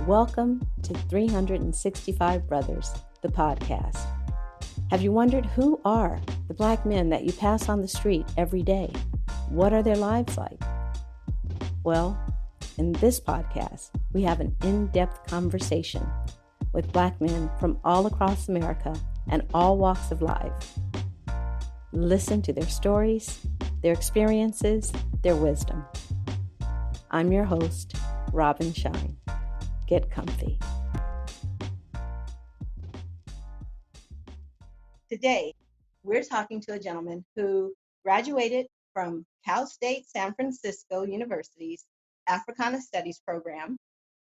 Welcome to 365 Brothers, the podcast. Have you wondered who are the Black men that you pass on the street every day? What are their lives like? Well, in this podcast, we have an in-depth conversation with Black men from all across America and all walks of life. Listen to their stories, their experiences, their wisdom. I'm your host, Robin Shine. Get comfy. Today, we're talking to a gentleman who graduated from Cal State San Francisco University's Africana Studies program,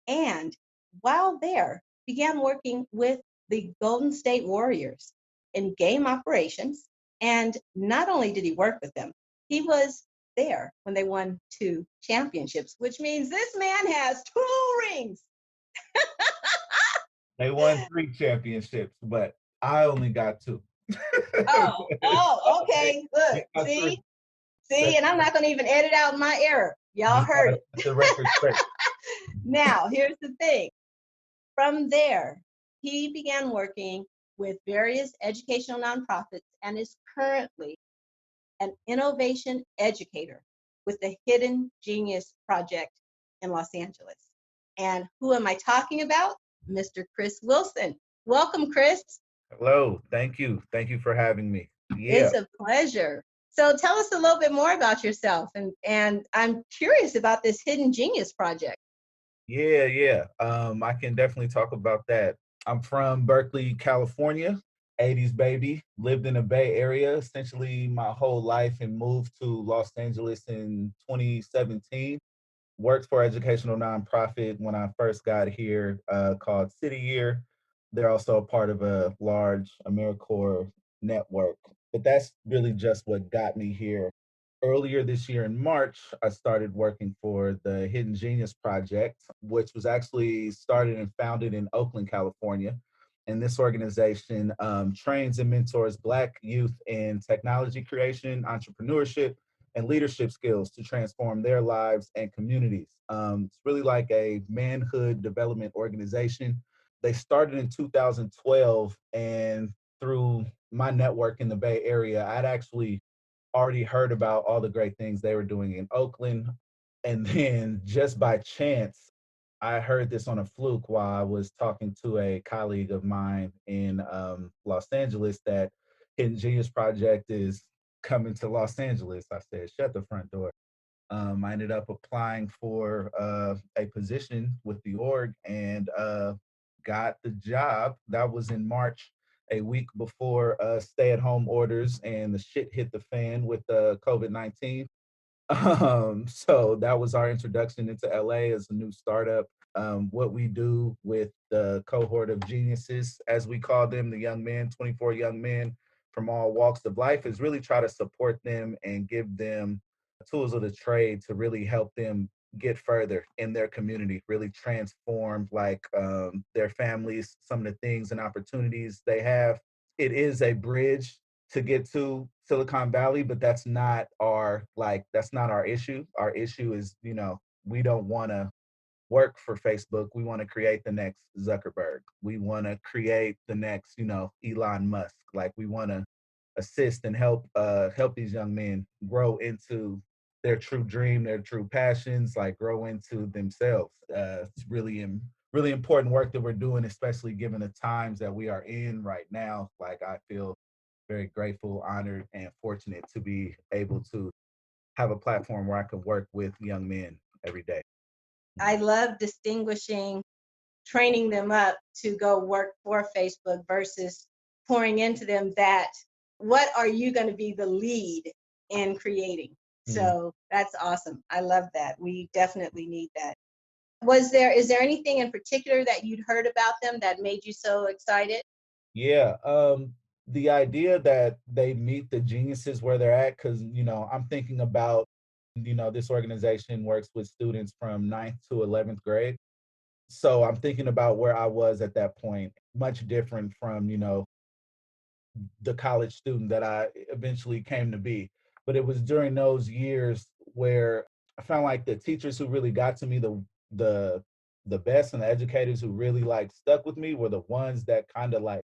and while there, began working with the Golden State Warriors in game operations. And not only did he work with them, he was there when they won 2 championships, which means this man has 2 rings. They won 3 championships, but I only got 2. Okay. Look, see, and I'm not going to even edit out my error. Y'all heard it. The record straight. Now, here's the thing. From there, he began working with various educational nonprofits and is currently an innovation educator with the Hidden Genius Project in Los Angeles. And who am I talking about? Mr. Chris Wilson. Welcome, Chris. Hello. Thank you. Thank you for having me. Yeah. It's a pleasure. So tell us a little bit more about yourself. And I'm curious about this Hidden Genius Project. Yeah. I can definitely talk about that. I'm from Berkeley, California, 80s baby. Lived in the Bay Area essentially my whole life and moved to Los Angeles in 2017. Worked for educational nonprofit when I first got here called City Year. They're also a part of a large AmeriCorps network. But that's really just what got me here. Earlier this year in March, I started working for the Hidden Genius Project, which was actually started and founded in Oakland, California. And this organization trains and mentors Black youth in technology creation, entrepreneurship, and leadership skills to transform their lives and communities. It's really like a manhood development organization. They started in 2012, and through my network in the Bay Area, I'd actually already heard about all the great things they were doing in Oakland. And then just by chance, I heard this on a fluke while I was talking to a colleague of mine in Los Angeles that Hidden Genius Project is coming to Los Angeles. I said, shut the front door. I ended up applying for a position with the org and got the job. That was in March, a week before stay-at-home orders and the shit hit the fan with COVID-19. So that was our introduction into LA as a new startup. What we do with the cohort of geniuses, as we call them, the young men, 24 young men from all walks of life, is really try to support them and give them tools of the trade to really help them get further in their community, really transform their families, some of the things and opportunities they have. It is a bridge to get to Silicon Valley, but that's not our issue. Our issue is, we don't want to work for Facebook. We want to create the next Zuckerberg. We want to create the next, Elon Musk. Like, we want to assist and help these young men grow into their true dream, their true passions, like grow into themselves. It's really important work that we're doing, especially given the times that we are in right now. Like, I feel very grateful, honored, and fortunate to be able to have a platform where I can work with young men every day. I love distinguishing, training them up to go work for Facebook versus pouring into them that, what are you going to be the lead in creating? Mm-hmm. So that's awesome. I love that. We definitely need that. Is there anything in particular that you'd heard about them that made you so excited? Yeah. The idea that they meet the geniuses where they're at, because, I'm thinking about, this organization works with students from 9th to 11th grade. So I'm thinking about where I was at that point, much different from, the college student that I eventually came to be. But it was during those years where I found like the teachers who really got to me, the the best and the educators who really like stuck with me were the ones that kind of like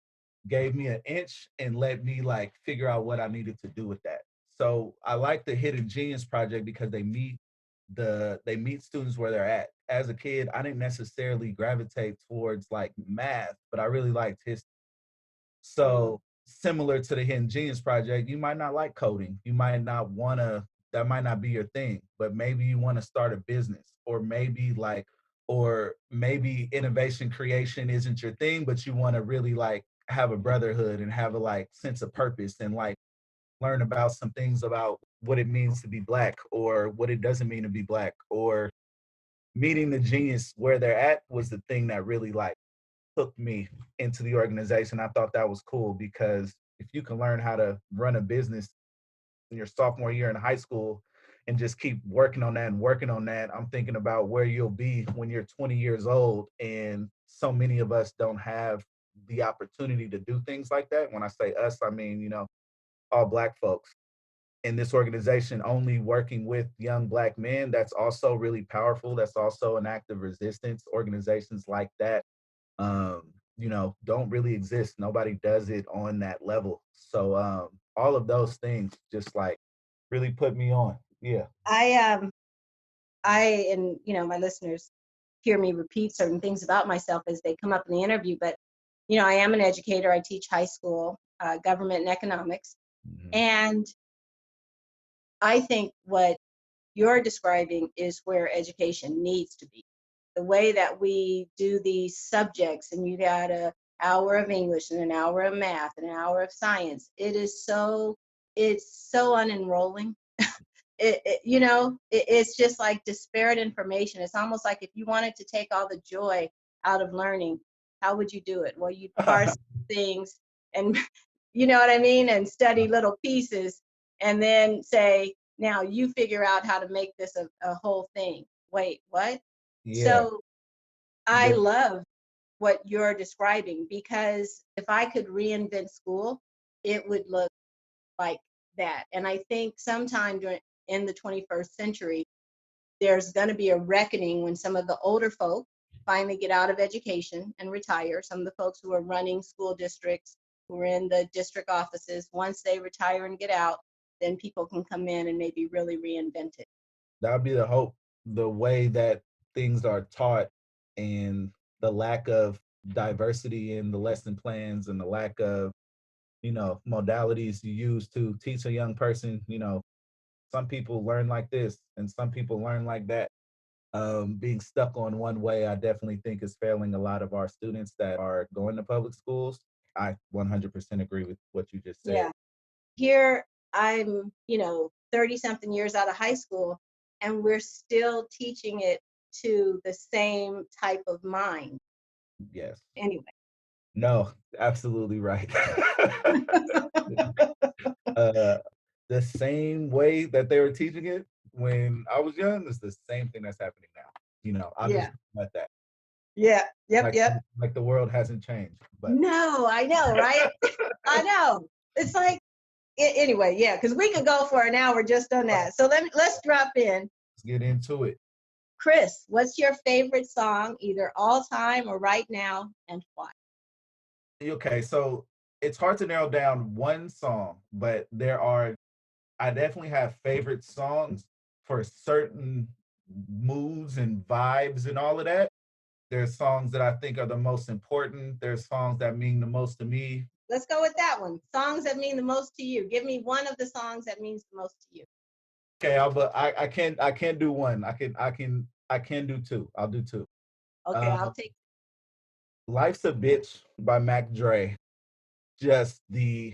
gave me an inch and let me like figure out what I needed to do with that. So I like the Hidden Genius Project because they meet students where they're at. As a kid, I didn't necessarily gravitate towards like math, but I really liked history. Mm. So similar to the Hidden Genius Project, you might not like coding. You might not want to, that might not be your thing, but maybe you want to start a business, or maybe innovation creation isn't your thing, but you want to really like have a brotherhood and have a like sense of purpose and like learn about some things about what it means to be black or what it doesn't mean to be black, or meeting the genius where they're at was the thing that really like hooked me into the organization. I thought that was cool because if you can learn how to run a business in your sophomore year in high school and just keep working on that and working on that, I'm thinking about where you'll be when you're 20 years old. And so many of us don't have the opportunity to do things like that. When I say us, I mean, all black folks in this organization only working with young black men. That's also really powerful. That's also an act of resistance. Organizations like that don't really exist. Nobody does it on that level. So all of those things just like really put me on. Yeah. I and my listeners hear me repeat certain things about myself as they come up in the interview, but I am an educator. I teach high school government and economics, Mhm. and I think what you're describing is where education needs to be. The way that we do these subjects, and you got an hour of English and an hour of math and an hour of science. It's so unenrolling. It's just like disparate information. It's almost like if you wanted to take all the joy out of learning, how would you do it? Well, you'd parse things and you know what I mean, and study little pieces, and then say, now you figure out how to make this a whole thing. Wait, what? Yeah. So I The, love what you're describing, because if I could reinvent school, it would look like that. And I think sometime in the 21st century, there's going to be a reckoning when some of the older folk finally get out of education and retire. Some of the folks who are running school districts, who are in the district offices, once they retire and get out, then people can come in and maybe really reinvent it. that would be the hope. The way that things are taught and the lack of diversity in the lesson plans and the lack of, modalities you use to teach a young person, some people learn like this and some people learn like that. Being stuck on one way, I definitely think is failing a lot of our students that are going to public schools. I 100% agree with what you just said. Yeah. Here I'm, 30 something years out of high school, and we're still teaching it to the same type of mind. Yes. Anyway. No, absolutely right. uh, the same way that they were teaching it when I was young is the same thing that's happening now. I'm just Yeah. at that. Yeah. Yep. Like Yep. like the world hasn't changed. But No, I know, right? I know. It's like anyway, yeah, because we could go for an hour just on that. So let's drop in. let's get into it. Chris, what's your favorite song, either all time or right now, and why? Okay, so it's hard to narrow down one song, but I definitely have favorite songs for certain moods and vibes and all of that. There's songs that I think are the most important. There's songs that mean the most to me. Let's go with that one. Songs that mean the most to you. Give me one of the songs that means the most to you. Okay, but I can't do one. I can do two. I'll do two. Okay, I'll Um, take. Life's a Bitch by Mac Dre. Just the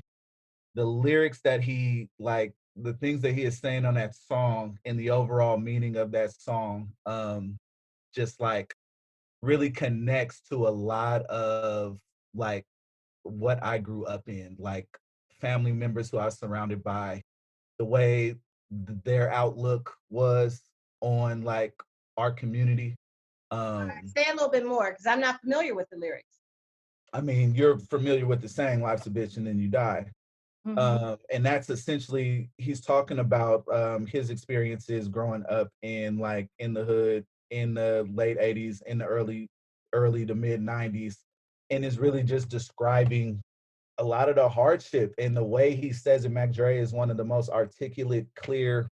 lyrics that he like, the things that he is saying on that song and the overall meaning of that song, just like really connects to a lot of like what I grew up in, like family members who I was surrounded by, the way their outlook was on like our community. Um, Say a little bit more, because I'm not familiar with the lyrics. I mean, you're familiar with the saying, "Life's a bitch and then you die." Mm-hmm. And that's essentially he's talking about his experiences growing up in like in the hood, in the late 80s, in the early to mid 90s, and is really just describing a lot of the hardship. And the way he says it, Mac Dre is one of the most articulate, clear,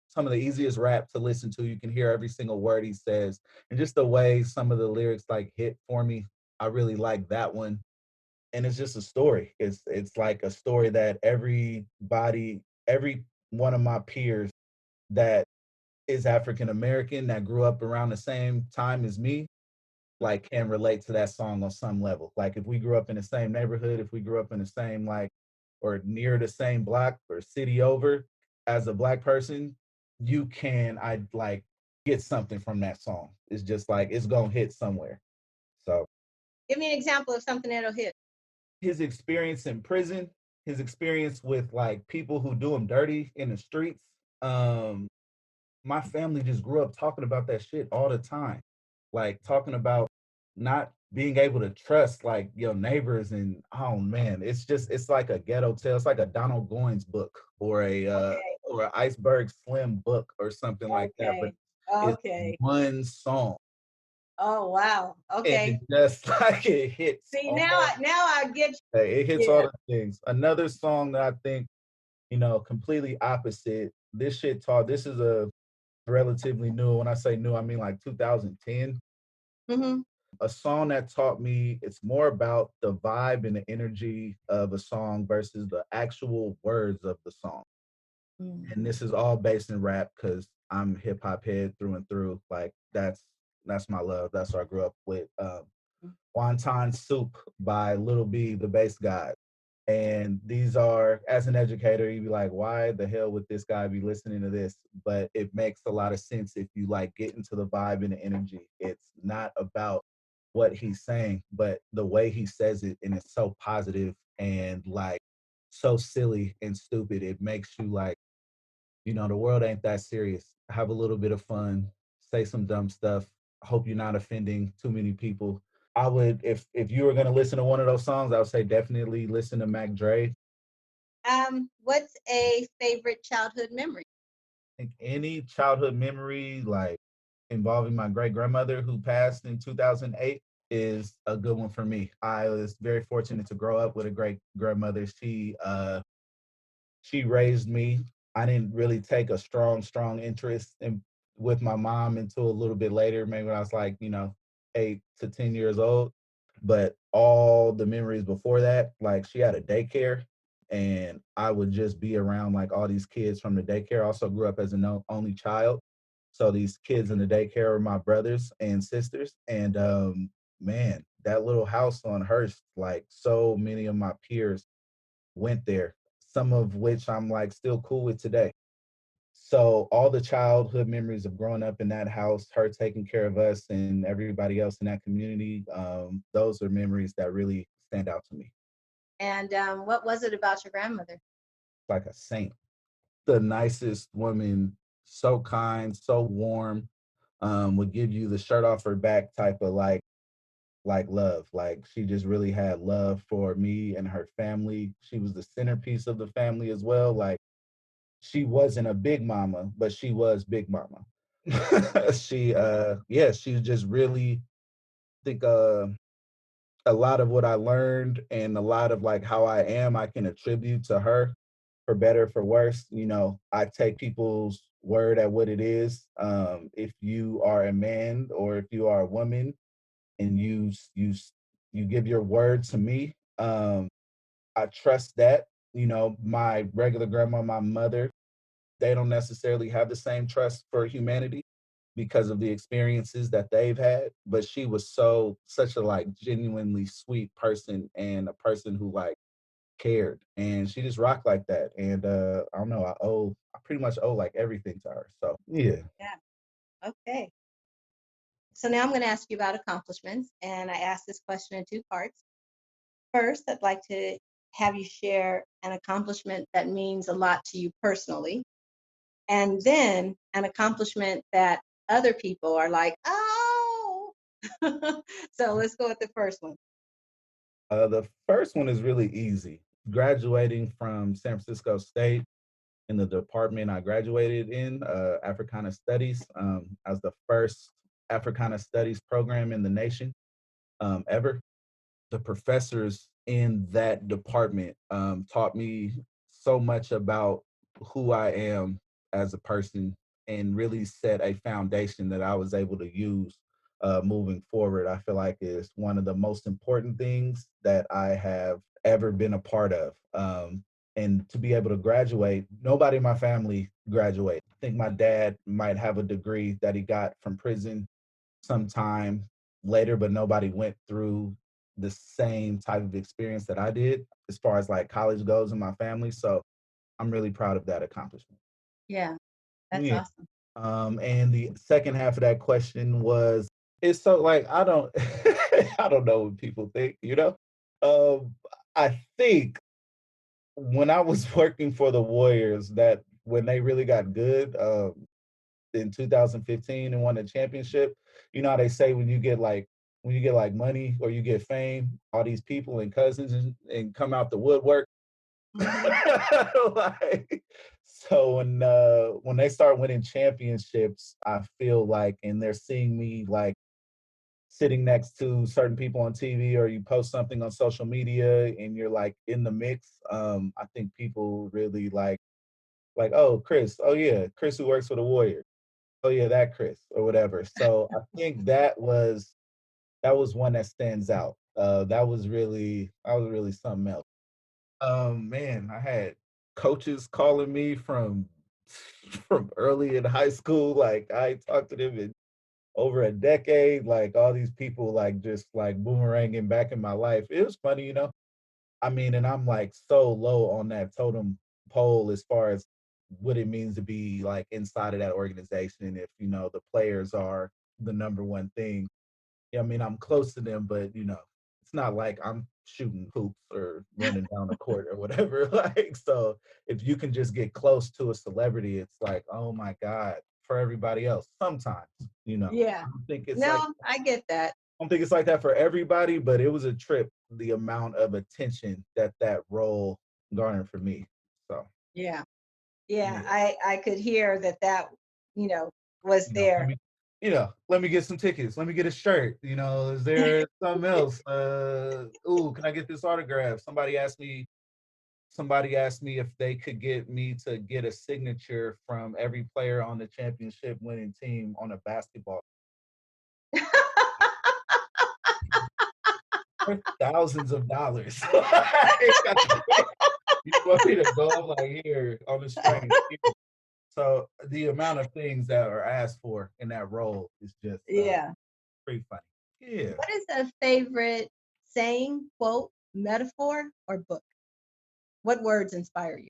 some of the easiest rap to listen to. You can hear every single word he says, and just the way some of the lyrics like hit for me, I really like that one. And it's just a story. It's like a story that every one of my peers that is African American that grew up around the same time as me, like can relate to that song on some level. Like if we grew up in the same neighborhood, if we grew up in the same like or near the same block or city over, as a Black person, you can I like get something from that song. It's just like it's gonna hit somewhere. So Give me an example of something that'll hit. his experience in prison, his experience with like people who do him dirty in the streets. Um, my family just grew up talking about that shit all the time. Like talking about not being able to trust like your neighbors, and oh man, it's like a ghetto tale. It's like a Donald Goines book Okay. or an Iceberg Slim book or something like that. But Okay. it's Okay. one song. Oh wow. And Okay. it just like it hits See, now all I get you. it hits all Yeah. the things. Another song that I think, completely opposite. This is a relatively new. When I say new, I mean like 2010. Mm-hmm. A song that taught me it's more about the vibe and the energy of a song versus the actual words of the song. And this is all based in rap because I'm hip hop head through and through. Like that's my love. That's what I grew up with. Wonton Soup by Little B, the bass god. And these are, as an educator, you'd be like, why the hell would this guy be listening to this? But it makes a lot of sense if you like get into the vibe and the energy. It's not about what he's saying, but the way he says it, and it's so positive and like so silly and stupid. It makes you like, the world ain't that serious. Have a little bit of fun, say some dumb stuff. Hope you're not offending too many people. I would, if you were gonna listen to one of those songs, I would say definitely listen to Mac Dre. What's a favorite childhood memory? I think any childhood memory like involving my great grandmother who passed in 2008 is a good one for me. I was very fortunate to grow up with a great grandmother. She raised me. I didn't really take a strong interest in with my mom until a little bit later, maybe when I was like, 8 to 10 years old. But all the memories before that, like she had a daycare and I would just be around like all these kids from the daycare. I also grew up as an only child. So these kids in the daycare were my brothers and sisters. And man, that little house on Hearst, like so many of my peers went there, some of which I'm like still cool with today. So all the childhood memories of growing up in that house, her taking care of us and everybody else in that community, those are memories that really stand out to me. And what was it about your grandmother? Like a saint, the nicest woman, so kind, so warm, would give you the shirt off her back type of like love. Like she just really had love for me and her family. She was the centerpiece of the family as well. Like she wasn't a big mama, but she was big mama. She just really think a lot of what I learned and a lot of like how I am, I can attribute to her for better, for worse. I take people's word at what it is. If you are a man or if you are a woman and you give your word to me, I trust that. My regular grandma, my mother, they don't necessarily have the same trust for humanity because of the experiences that they've had. But she was such a like genuinely sweet person and a person who like cared, and she just rocked like that. And I don't know, I pretty much owe like everything to her. So yeah. Yeah. Okay. So now I'm going to ask you about accomplishments, and I ask this question in two parts. First, I'd like to have you share an accomplishment that means a lot to you personally, and then an accomplishment that other people are like, oh. So let's go with the first one. The first one is really easy. Graduating from San Francisco State in the department I graduated in, Africana Studies, as the first Africana Studies program in the nation ever. The professors in that department taught me so much about who I am as a person and really set a foundation that I was able to use moving forward. I feel like is one of the most important things that I have ever been a part of. And to be able to graduate, nobody in my family graduated. I think my dad might have a degree that he got from prison sometime later, but nobody went through the same type of experience that I did as far as like college goes in my family. So I'm really proud of that accomplishment. Yeah, that's Yeah. awesome. And the second half of that question was, it's so like I don't I don't know what people think, you know. Um, I think when I was working for the Warriors, that when they really got good, in 2015 and won the championship. You know how they say when you get like money or you get fame, all these people and cousins and come out the woodwork. Mhm. Like, so when they start winning championships, I feel like and they're seeing me like sitting next to certain people on TV or you post something on social media and you're like in the mix. I think people really like, oh Chris, oh yeah, Chris who works for the Warriors. Oh yeah, that Chris or whatever. So I think that was one that stands out. That was really something else. Man, I had coaches calling me from from early in high school. Like I talked to them in over a decade. Like all these people like just like boomeranging back in my life. It was funny, you know. I mean, and I'm like so low on that totem pole as far as what it means to be like inside of that organization. If you know the players are the number one thing, yeah, I mean I'm close to them, but you know it's not like I'm shooting hoops or running down the court or whatever. Like so, if you can just get close to a celebrity, it's like oh my god. For everybody else, sometimes you know Yeah. I don't think it's like No, I get that. don't think it's like that for everybody, but it was a trip, the amount of attention that that role garnered for me. So, Yeah. Yeah, yeah, I could hear that, you know, was let there. me, let me get some tickets. Let me get a shirt. You know, is there something else? Ooh, can I get this autograph? Somebody asked me if they could get me to get a signature from every player on the championship winning team on a basketball. For thousands of dollars. You want me to go? I'm like, here on the string. Here. So the amount of things that are asked for in that role is just Yeah. pretty funny. Yeah. What is a favorite saying, quote, metaphor, or book? What words inspire you?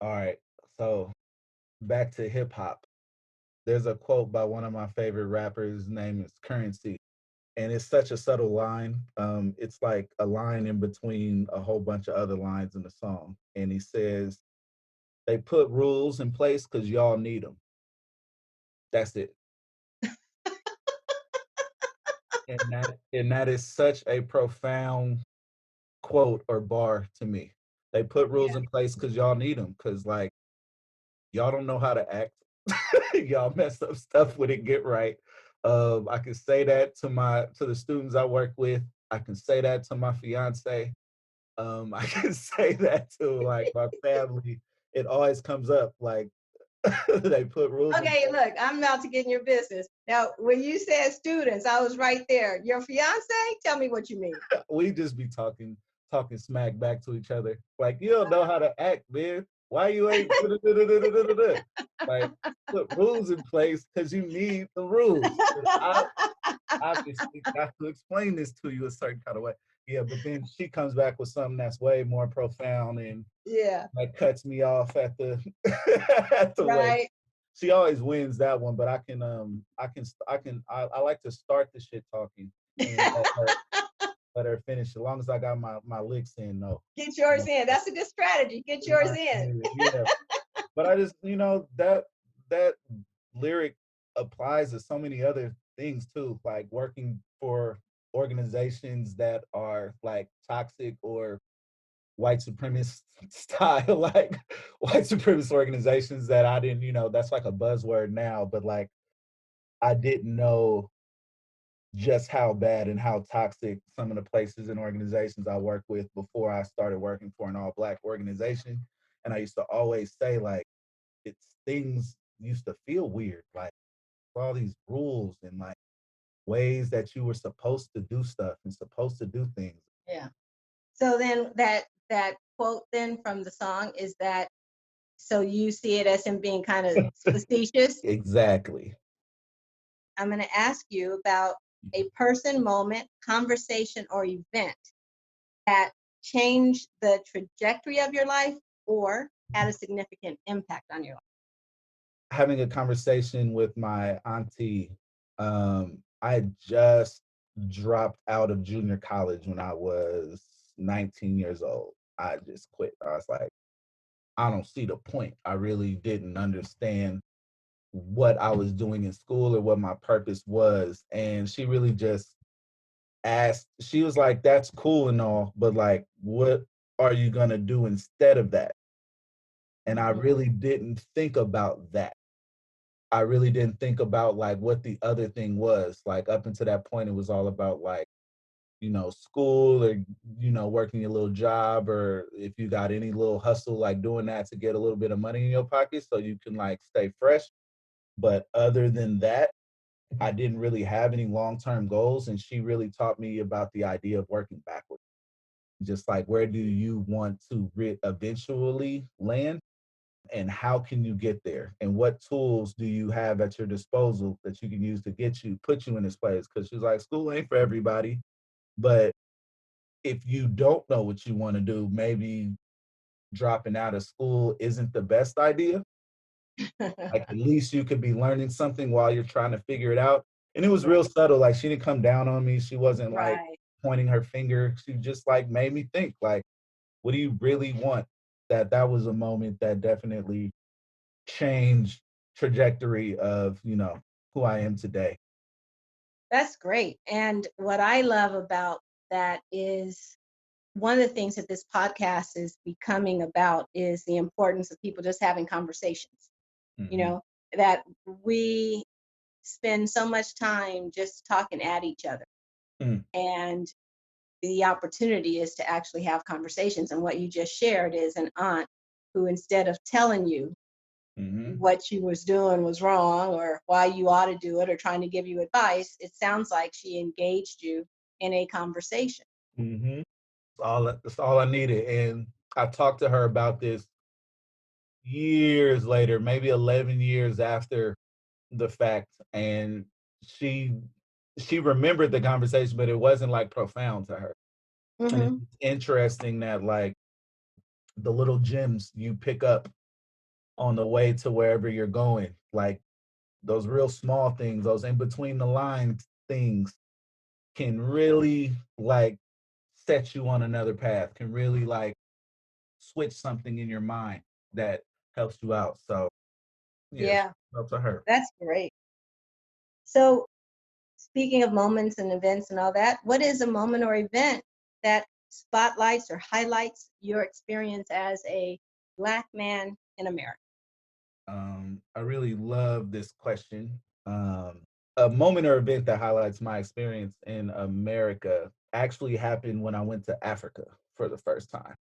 All right. So back to hip hop. There's a quote by one of my favorite rappers. His name is Currency. And it's such a subtle line. It's like a line in between a whole bunch of other lines in the song. And he says, they put rules in place because y'all need them. That's it. And that is such a profound quote or bar to me. They put rules Yeah. in place because y'all need them. Because like y'all don't know how to act. Y'all mess up stuff when it get right. I can say that to the students I work with. I can say that to my fiance. I can say that to like my family. It always comes up like they put rules in Okay, look, I'm about to get in your business. Now, when you said students, I was right there. Your fiance? Tell me what you mean. we just be talking smack back to each other. Like, you don't know how to act, man. Why you ain't like put rules in place because you need the rules. And I obviously got to explain this to you a certain kind of way. Yeah, but then she comes back with something that's way more profound and Yeah, like cuts me off at the at the way. right. She always wins that one, but I like to start the shit talking and let her finish. As long as I got my licks in, no. Get yours in. That's a good strategy. Get yours in. Yeah. But I just, that lyric applies to so many other things too, like working for organizations that are like toxic or white supremacist style, like white supremacist organizations that I didn't, that's like a buzzword now, but like I didn't know just how bad and how toxic some of the places and organizations I work with before I started working for an all black organization. And I used to always say, like, it's things used to feel weird, like all these rules and like ways that you were supposed to do stuff and supposed to do things. Yeah. So then that quote then from the song is that so you see it as him being kind of facetious? Exactly. I'm going to ask you about a person, moment, conversation, or event that changed the trajectory of your life or had a significant impact on your life. Having a conversation with my auntie. I had just dropped out of junior college when I was 19 years old. I just quit. I was like, I don't see the point. I really didn't understand what I was doing in school or what my purpose was. And she really just asked, she was like, that's cool and all, but like, what are you going to do instead of that? And I Mhm. really didn't think about that. I really didn't think about like what the other thing was. Like up until that point, it was all about like, school or, working a little job, or if you got any little hustle, like doing that to get a little bit of money in your pocket so you can like stay fresh. But other than that, I didn't really have any long-term goals. And she really taught me about the idea of working backwards. Just like where do you want to eventually land? And how can you get there, and what tools do you have at your disposal that you can use to put you in this place? Because she's like, school ain't for everybody, but if you don't know what you want to do, maybe dropping out of school isn't the best idea. Like at least you could be learning something while you're trying to figure it out. And it was real Right. subtle. Like she didn't come down on me, she wasn't like Right. pointing her finger, she just like made me think, like, what do you really want? That was a moment that definitely change trajectory of, who I am today. That's great. And what I love about that is one of the things that this podcast is becoming about is the importance of people just having conversations, you Mhm, know, that we spend so much time just talking at each other. mm, And the opportunity is to actually have conversations. And what you just shared is an aunt who, instead of telling you mhm, what you was doing was wrong or why you ought to do it or trying to give you advice, it sounds like she engaged you in a conversation. mhm. That's all I needed, and I talked to her about this years later, maybe 11 years after the fact, and she she remembered the conversation, but it wasn't, like, profound to her, and it's Hmm. interesting that, like, the little gems you pick up on the way to wherever you're going, like, those real small things, those in between the lines things can really, like, set you on another path, can really, like, switch something in your mind that helps you out. So, yeah, Yeah, shout out to her. that's great. So, speaking of moments and events and all that, what is a moment or event that spotlights or highlights your experience as a Black man in America? I really love this question. A moment or event that highlights my experience in America actually happened when I went to Africa for the first time.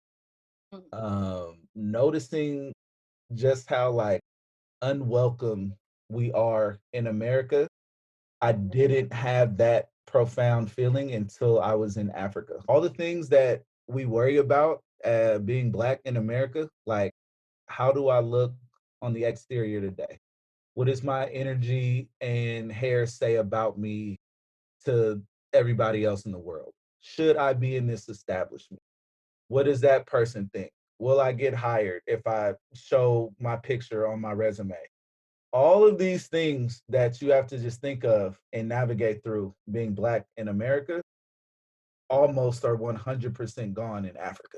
Mhm. Noticing just how like unwelcome we are in America. I didn't have that profound feeling until I was in Africa. All the things that we worry about being Black in America, like how do I look on the exterior today? What does my energy and hair say about me to everybody else in the world? Should I be in this establishment? What does that person think? Will I get hired if I show my picture on my resume? All of these things that you have to just think of and navigate through being Black in America almost are 100% gone in Africa.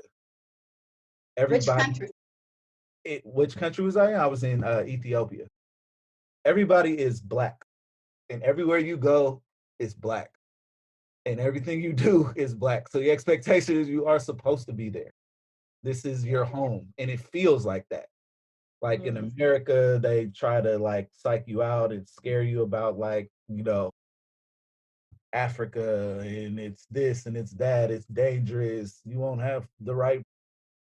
Which Everybody, country? which country was I in? I was in Ethiopia. Everybody is Black, and everywhere you go is Black, and everything you do is Black. So the expectation is you are supposed to be there. This is your Right. home, and it feels like that. Like in Mm. America, they try to like psych you out and scare you about like, Africa and it's this and it's that, it's dangerous. You won't have the right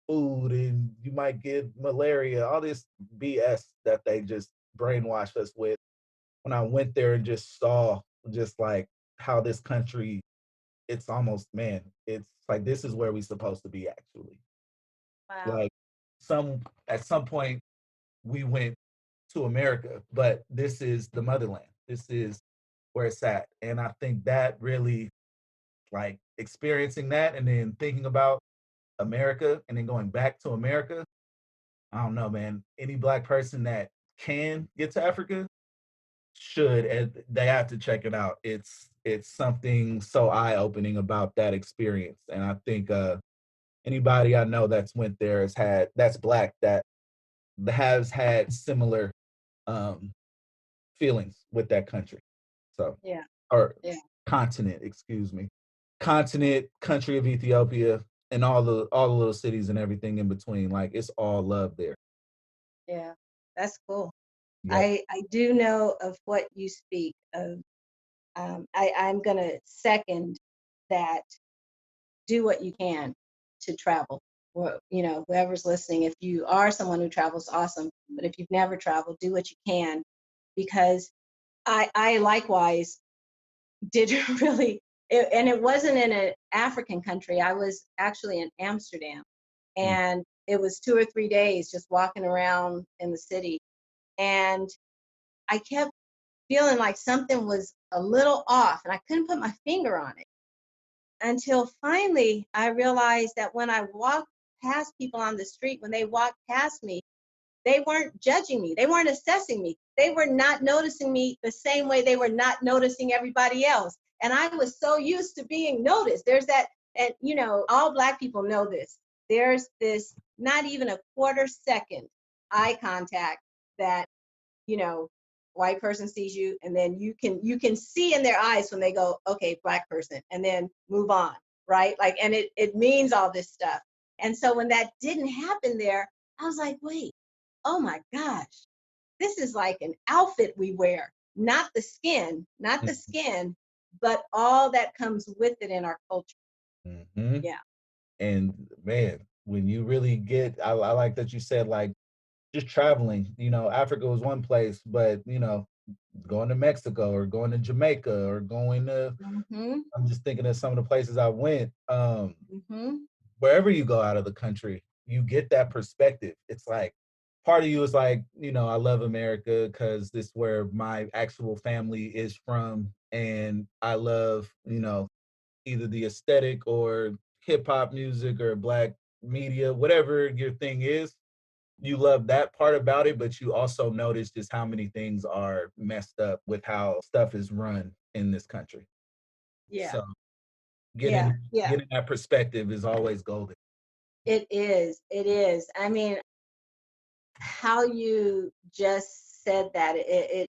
food and you might get malaria, all this BS that they just brainwashed us with. When I went there and just saw just like how this country, it's almost, man, it's like this is where we're supposed to be actually. Wow. Like at some point we went to America, but this is the motherland. This is where it's at. And I think that really like experiencing that and then thinking about America and then going back to America. I don't know, man. Any black person that can get to Africa should, and they have to check it out. It's something so eye-opening about that experience. And I think anybody I know that's went there that's black that has had similar um feelings with that country. So, Yeah. or Yeah. continent, excuse me. Continent, country of Ethiopia, and all the little cities and everything in between. Like it's all love there. Yeah. That's cool. Yep. I do know of what you speak of. I'm gonna second that. Do what you can to travel. Or, whoever's listening, if you are someone who travels, awesome. But if you've never traveled, do what you can, because I likewise did really, and it wasn't in an African country. I was actually in Amsterdam, Mm. and it was 2 or 3 days just walking around in the city, and I kept feeling like something was a little off, and I couldn't put my finger on it until finally I realized that when I walked past people on the street, when they walked past me, they weren't judging me. They weren't assessing me. They were not noticing me the same way they were not noticing everybody else. And I was so used to being noticed. There's that, and all Black people know this. There's this not even a quarter second eye contact that you know white person sees you, and then you can see in their eyes when they go, okay, Black person, and then move on, right? Like, and it means all this stuff. And so when that didn't happen there, I was like, wait, oh my gosh, this is like an outfit we wear, not the skin, but all that comes with it in our culture. Mm-hmm. Yeah. And man, when you really get, I like that you said like just traveling. Africa was one place, but going to Mexico or going to Jamaica or going to, Mm-hmm. I'm just thinking of some of the places I went. Mm-hmm. Wherever you go out of the country, you get that perspective. It's like part of you is like, I love America because this is where my actual family is from. And I love, either the aesthetic or hip hop music or black media, whatever your thing is. You love that part about it, but you also notice just how many things are messed up with how stuff is run in this country. Yeah. So Yeah. getting Yeah. getting that perspective is always golden. It is. It is. I mean, how you just said that, it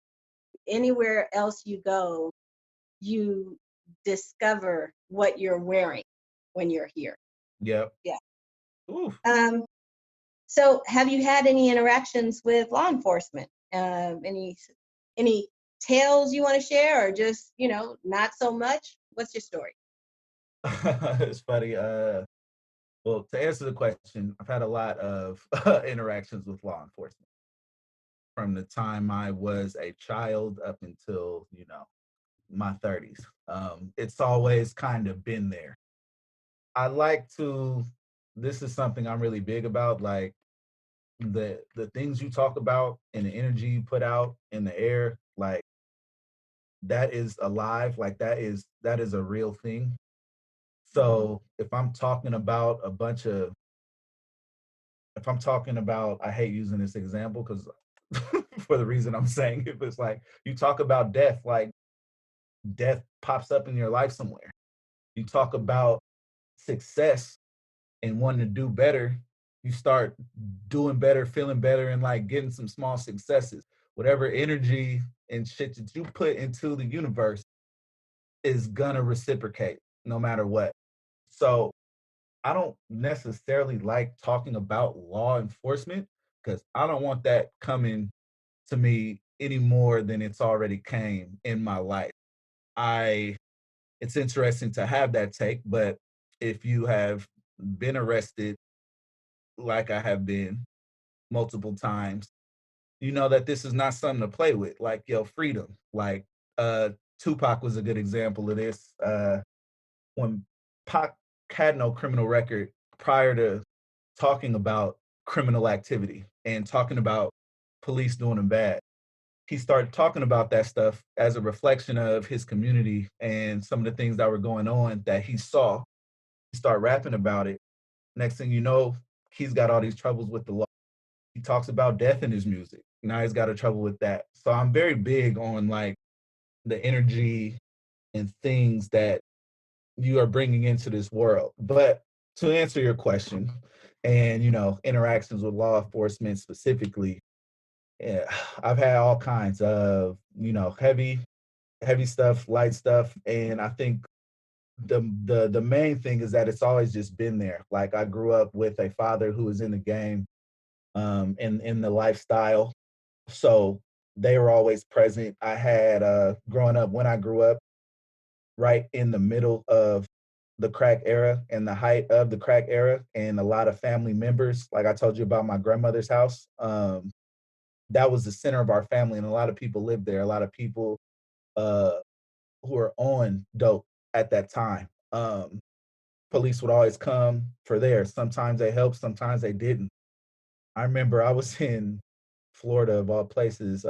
anywhere else you go, you discover what you're wearing when you're here. Yep. Yeah. Ooh. So have you had any interactions with law enforcement? Any tales you want to share, or just not so much? What's your story? It's funny. Well, to answer the question, I've had a lot of interactions with law enforcement from the time I was a child up until, my 30s. It's always kind of been there. I like to, this is something I'm really big about, like the things you talk about and the energy you put out in the air, like that is alive, like that is a real thing. So if I'm talking about I hate using this example because for the reason I'm saying it, but it's like you talk about death, like death pops up in your life somewhere. You talk about success and wanting to do better, you start doing better, feeling better, and like getting some small successes. Whatever energy and shit that you put into the universe is gonna reciprocate no matter what. So I don't necessarily like talking about law enforcement, because I don't want that coming to me any more than it's already came in my life. I It's interesting to have that take, but if you have been arrested like I have been multiple times, you know that this is not something to play with, like your freedom. Like uh Tupac was a good example of this. When Pac had no criminal record prior to talking about criminal activity and talking about police doing him bad, he started talking about that stuff as a reflection of his community and some of the things that were going on that he saw. He started rapping about it. Next thing you know, he's got all these troubles with the law. He talks about death in his music. Now he's got a trouble with that. So I'm very big on like the energy and things that you are bringing into this world. But to answer your question, and interactions with law enforcement specifically, yeah, I've had all kinds of heavy stuff, light stuff, and I think the main thing is that it's always just been there. Like I grew up with a father who was in the game, in the lifestyle, so they were always present. I had growing up when I grew up right in the middle of the crack era and the height of the crack era, and a lot of family members. Like I told you about my grandmother's house. That was the center of our family, and a lot of people lived there. A lot of people uh, who were on dope at that time. Police would always come for there. Sometimes they helped, sometimes they didn't. I remember I was in Florida of all places,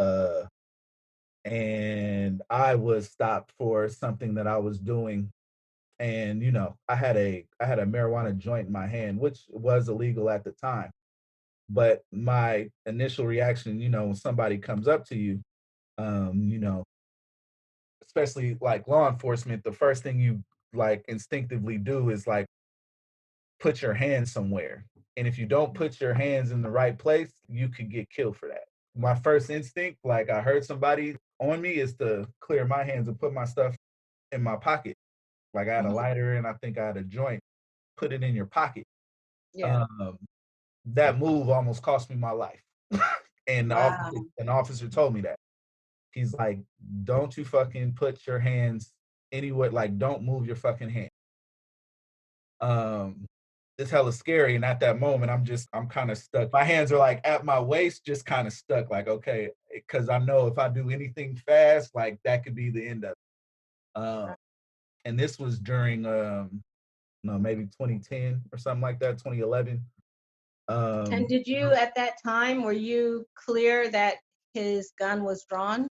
and I was stopped for something that I was doing, and I had a marijuana joint in my hand, which was illegal at the time. But my initial reaction, when somebody comes up to you, um, you know, especially like law enforcement, the first thing you like instinctively do is like put your hands somewhere. And if you don't put your hands in the right place, you could get killed for that. My first instinct, like I heard somebody on me, is to clear my hands and put my stuff in my pocket. Like I had a Mhm. lighter and I think I had a joint, put it in your pocket. Yeah. Um, that move almost cost me my life. And Wow. an officer told me that. He's like, don't you fucking put your hands anywhere, like don't move your fucking hand. Um, it's hella scary. And at that moment, I'm kind of stuck. My hands are like at my waist, just kind of stuck. Like, okay, because I know if I do anything fast, like that could be the end of it. And this was during, no, maybe 2010 or something like that, 2011. And Um, did you, at that time, were you clear that his gun was drawn?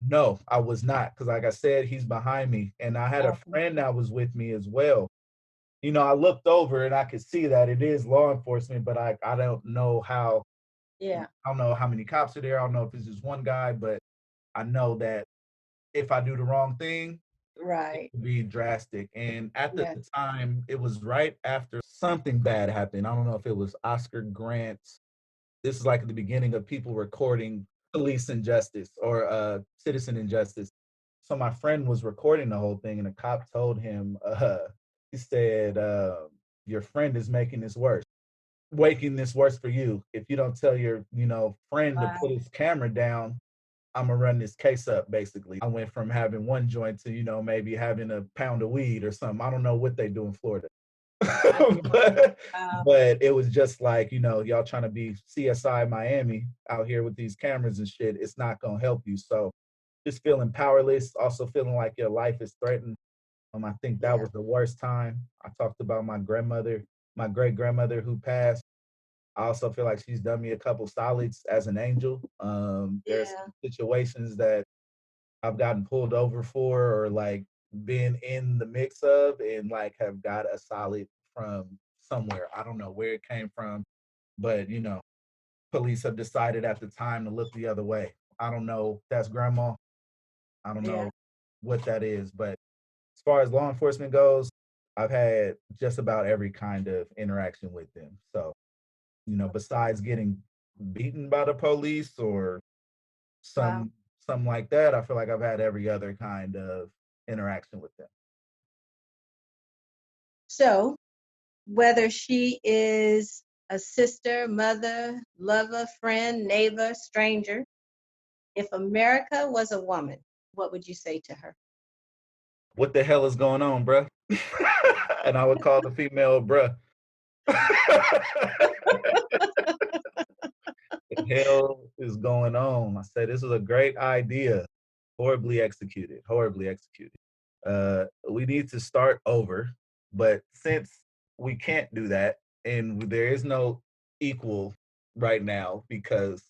no, I was not, because like I said, he's behind me, and I had a Okay. friend that was with me as well. I looked over and I could see that it is law enforcement, but I don't know how. Yeah. I don't know how many cops are there. I don't know if it's just one guy, but I know that if I do the wrong thing, it Right. could be drastic. And at the Yeah. time, it was right after something bad happened. I don't know if it was Oscar Grant's. This is like at the beginning of people recording police injustice or citizen injustice. So my friend was recording the whole thing, and a cop told him, he said, "Your friend is making this worse, making this worse for you. If you don't tell your, friend to put Wow. his camera down, I'm gonna run this case up." Basically, I went from having one joint to, maybe having a pound of weed or something. I don't know what they do in Florida. but Wow. but it was just like, y'all trying to be CSI Miami out here with these cameras and shit. It's not gonna help you. So just feeling powerless, also feeling like your life is threatened. I think that Yeah. was the worst time. I talked about my grandmother, my great grandmother who passed. I also feel like she's done me a couple solids as an angel. There's Yeah. situations that I've gotten pulled over for, or like been in the mix of, and like have got a solid from somewhere. I don't know where it came from, but police have decided at the time to look the other way. I don't know if that's grandma. I don't Yeah. know what that is, but as far as law enforcement goes, I've had just about every kind of interaction with them. So, besides getting beaten by the police or Wow. some something like that, I feel like I've had every other kind of interaction with them. So, whether she is a sister, mother, lover, friend, neighbor, stranger. If America was a woman, what would you say to her? What the hell is going on, bruh? And I would call the female bruh. The hell is going on? I said this was a great idea, horribly executed, horribly executed. We need to start over, but since we can't do that, and there is no equal right now because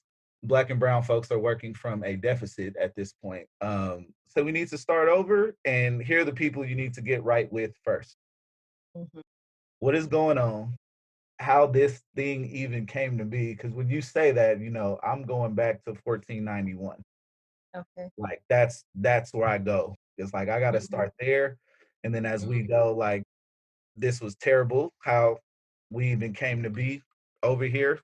Black and brown folks are working from a deficit at this point. So we need to start over, and here are the people you need to get right with first. Mhm. What is going on? How this thing even came to be? Because when you say that, I'm going back to 1491. Okay. Like that's where I go. It's like I got to Mhm. start there, and then as we go, like this was terrible. How we even came to be over here.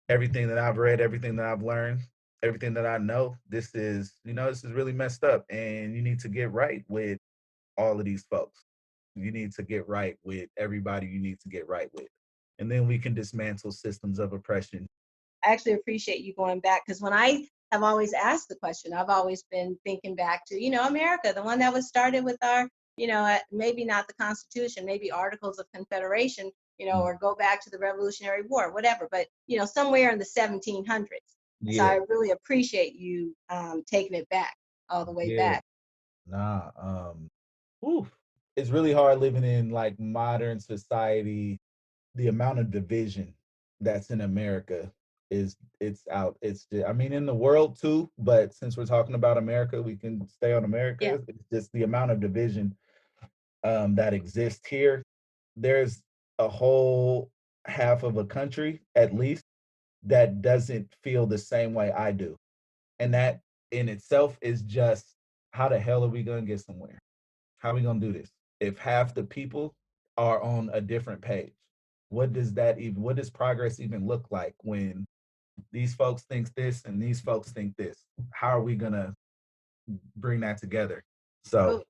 Everything that I've read, everything that I've learned, everything that I know, this is really messed up, and you need to get right with all of these folks. You need to get right with everybody you need to get right with. And then we can dismantle systems of oppression. I actually appreciate you going back because when I have always asked the question, I've always been thinking back to, America, the one that was started with our, maybe not the Constitution, maybe Articles of Confederation, Mm. or go back to the Revolutionary War, whatever, but, somewhere in the 1700s. So Yeah, I really appreciate you taking it back, all the way yeah. back. Nah, oof. It's really hard living in like modern society. The amount of division that's in America it's out. I mean, in the world too, but since we're talking about America, we can stay on Yeah. America. It's just the amount of division that exists here. There's a whole half of a country at least that doesn't feel the same way I do. And that in itself is just how the hell are we going to get somewhere? How are we going to do this? If half the people are on a different page, what does progress even look like when these folks think this and these folks think this? How are we going to bring that together? So,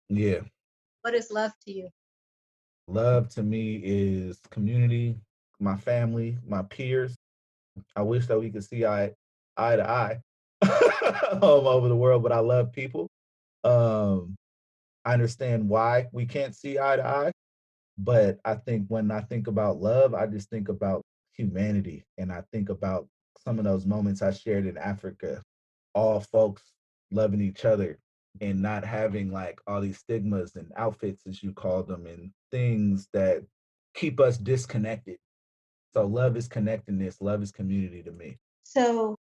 But yeah, what is love to you? love to me is community, my family, my peers. I wish that we could see eye to eye all over the world, but I love people. Um, I understand why we can't see eye to eye, but I think when I think about love, I just think about humanity, and I think about some of those moments I shared in Africa, all folks loving each other and not having like all these stigmas and outfits, as you call them, and things that keep us disconnected. So love is connectedness, love is community to me. So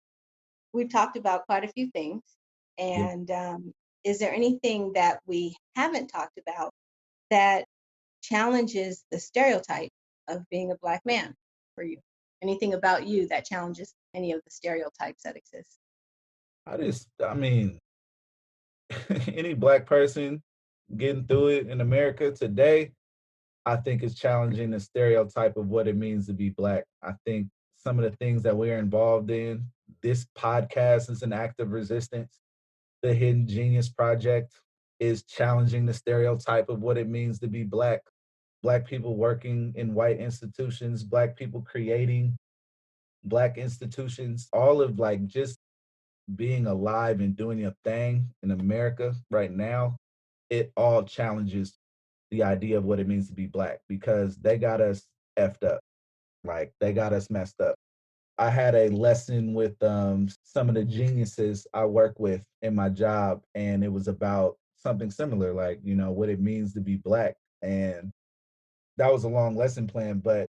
we've talked about quite a few things. Yeah. And is there anything that we haven't talked about that challenges the stereotype of being a Black man for you? Anything about you that challenges any of the stereotypes that exist? I mean, any Black person getting through it in America today, I think is challenging the stereotype of what it means to be Black. I think some of the things that we're involved in, this podcast is an act of resistance. The Hidden Genius Project is challenging the stereotype of what it means to be Black. Black people working in white institutions, Black people creating Black institutions, all of like just being alive and doing your thing in America right now, it all challenges the idea of what it means to be Black because they got us effed up. Like they got us messed up. I had a lesson with some of the geniuses I work with in my job, and it was about something similar, like, what it means to be Black. And that was a long lesson plan, but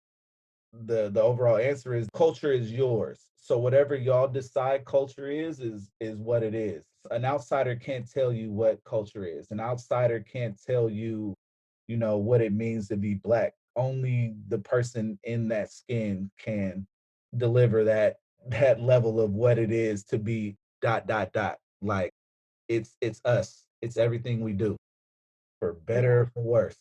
the overall answer is culture is yours. So whatever y'all decide culture is what it is. An outsider can't tell you what culture is. An outsider can't tell you, what it means to be Black. Only the person in that skin can deliver that level of what it is to be dot dot dot. Like it's us. It's everything we do, for better or for worse.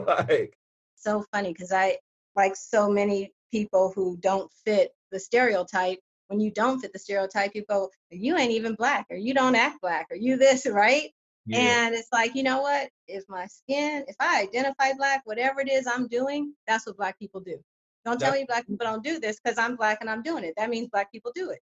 Like So funny because I, like so many people who don't fit the stereotype, when you don't fit the stereotype, you go, you ain't even Black, or you don't act Black, or you this, right? yeah. And it's like, you know what? If my skin, if I identify Black, whatever it is I'm doing, that's what Black people do. Don't tell That's me Black people don't do this because I'm Black and I'm doing it. That means Black people do it.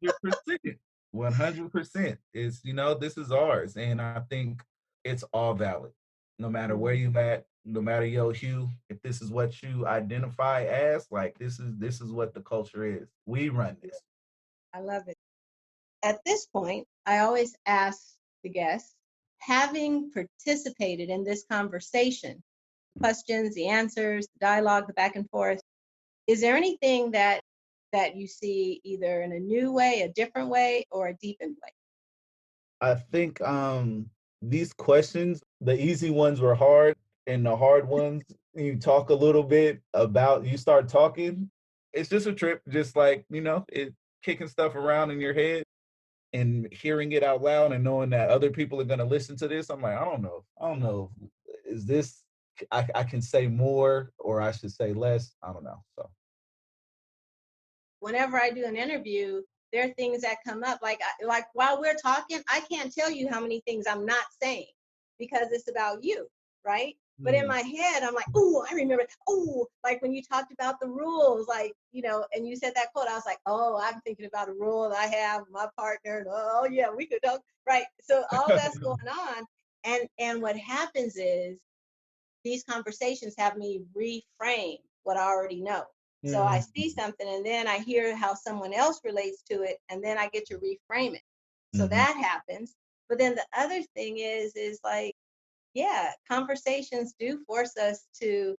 100%. 100%. It's, this is ours. And I think it's all valid. No matter where you at, no matter your hue, if this is what you identify as, like this is what the culture is. We run this. I love it. At this point, I always ask the guests, having participated in this conversation, questions, the answers, the dialogue, the back and forth, is there anything that you see either in a new way, a different way, or a deepened way? I think these questions, the easy ones were hard, and the hard ones, you talk a little bit about, you start talking, it's just a trip, just like, it kicking stuff around in your head and hearing it out loud and knowing that other people are going to listen to this. I'm like, I don't know. Is this, I can say more or I should say less? I don't know. So Whenever I do an interview, there are things that come up. Like while we're talking, I can't tell you how many things I'm not saying because it's about you, right? But in my head, I'm like, oh, I remember. Oh, like when you talked about the rules, like, and you said that quote, I was like, oh, I'm thinking about a rule that I have with my partner. And, oh, yeah, we could talk, right? So all that's going on. And what happens is these conversations have me reframe what I already know. So I see something and then I hear how someone else relates to it and then I get to reframe it. So that happens. But then the other thing is like, yeah, conversations do force us to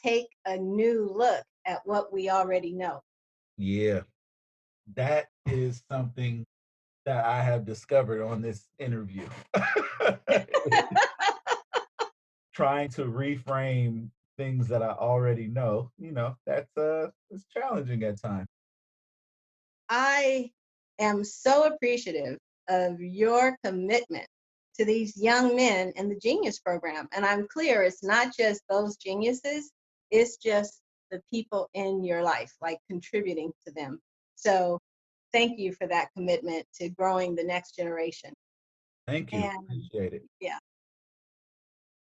take a new look at what we already know. Yeah, that is something that I have discovered on this interview. Trying to reframe things that I already know, that's it's challenging at times. I am so appreciative of your commitment to these young men in the Genius Program. And I'm clear it's not just those geniuses, it's just the people in your life, like contributing to them. So thank you for that commitment to growing the next generation. Thank you. And Appreciate it. yeah,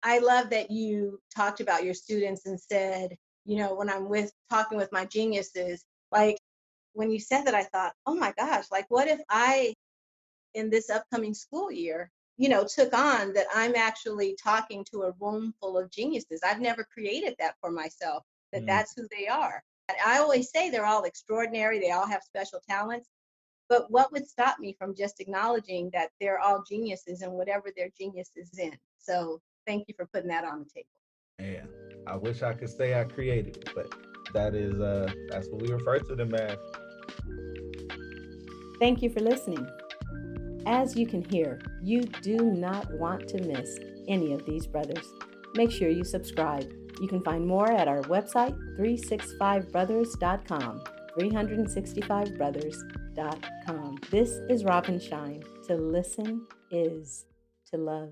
I love that you talked about your students and said, when I'm talking with my geniuses, like when you said that, I thought, oh my gosh, like what if I, in this upcoming school year, took on that I'm actually talking to a room full of geniuses. I've never created that for myself, that's who they are. I always say they're all extraordinary. They all have special talents. But what would stop me from just acknowledging that they're all geniuses and whatever their genius is in? So thank you for putting that on the table. Yeah, I wish I could say I created it, but that's what we refer to them as. Thank you for listening. As you can hear, you do not want to miss any of these brothers. Make sure you subscribe. You can find more at our website, 365brothers.com, 365brothers.com. This is Robin Shine. To listen is to love.